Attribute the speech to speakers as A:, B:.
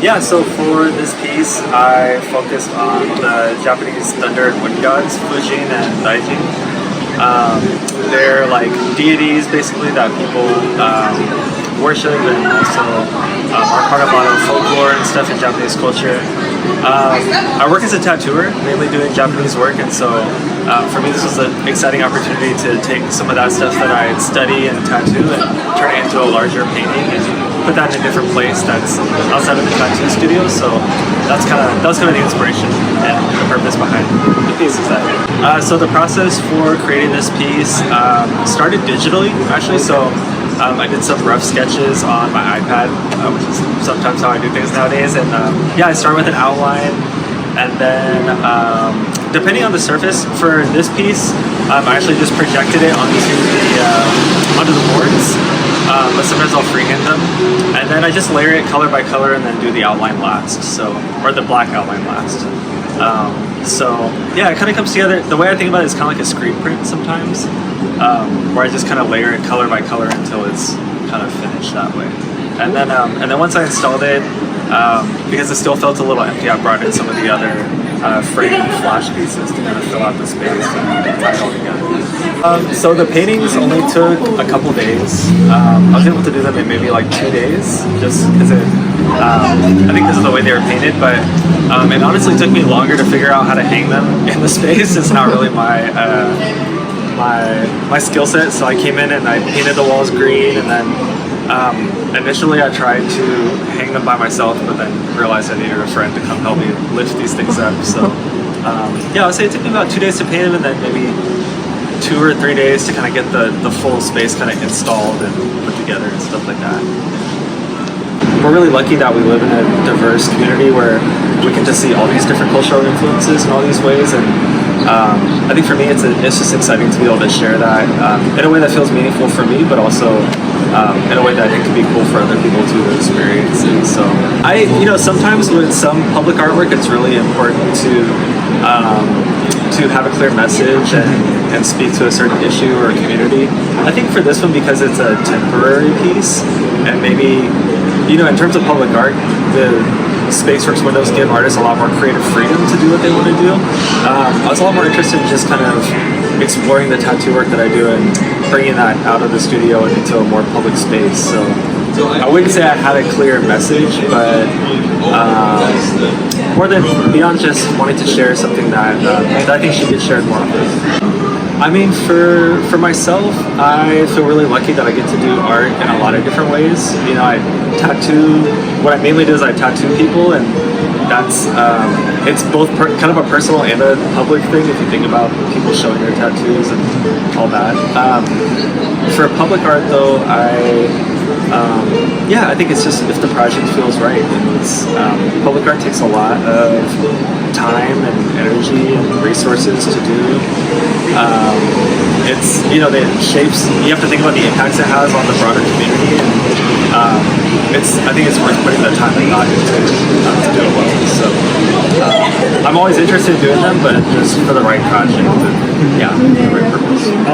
A: Yeah, so for this piece, I focused on the Japanese thunder and wind gods, Fujin and Daijin. They're like deities, basically, that people worship and also are part of a lot of folklore and stuff in Japanese culture. I work as a tattooer, mainly doing Japanese work, and so for me this was an exciting opportunity to take some of that stuff that I study and tattoo and turn it into a larger painting and put that in a different place that's outside of the tattoo studio. So that was kind of the inspiration and the purpose behind the piece is that. So the process for creating this piece started digitally, actually. So I did some rough sketches on my iPad, which is sometimes how I do things nowadays. And yeah, I start with an outline, and then depending on the surface for this piece, I actually just projected it onto the boards. But sometimes I'll freehand them, and then I just layer it color by color, and then do the outline last. Or the black outline last. So yeah, it kind of comes together. The way I think about it is kind of like a screen print sometimes, where I just kind of layer it color by color until it's kind of finished that way. And then once I installed it, because it still felt a little empty, I brought in some of the other framed flash pieces to kind of fill out the space and tie it all together. So the paintings only took a couple days. I was able to do them in maybe like 2 days, just because I think this is the way they were painted, but it honestly took me longer to figure out how to hang them in the space. It's not really my skill set, so I came in and I painted the walls green, and then initially I tried to hang them by myself, but then realized I needed a friend to come help me lift these things up. So yeah, I would say it took me about 2 days to paint them, and then maybe 2 or 3 days to kind of get the full space kind of installed and put together and stuff like that. We're really lucky that we live in a diverse community where we get to see all these different cultural influences in all these ways, and I think for me it's just exciting to be able to share that in a way that feels meaningful for me, but also in a way that I think can be cool for other people to experience. And so sometimes with some public artwork, it's really important to have a clear message and speak to a certain issue or community. I think for this one, because it's a temporary piece, and maybe in terms of public art, the Spaceworks windows give artists a lot more creative freedom to do what they want to do. I was a lot more interested in just kind of exploring the tattoo work that I do and bringing that out of the studio and into a more public space. So I wouldn't say I had a clear message, but more than beyond just wanting to share something that I think should get shared more often. I mean, for myself, I feel really lucky that I get to do art in a lot of different ways. I tattoo. What I mainly do is I tattoo people, and that's it's both kind of a personal and a public thing if you think about people showing their tattoos and all that. For public art, though, I think it's just if the project feels right. And public art takes a lot of time and energy and resources to do. It's the shapes. You have to think about the impacts it has on the broader community, and I think it's worth putting the time and thought into to do it well. So I'm always interested in doing them, but just for the right project and the right purpose.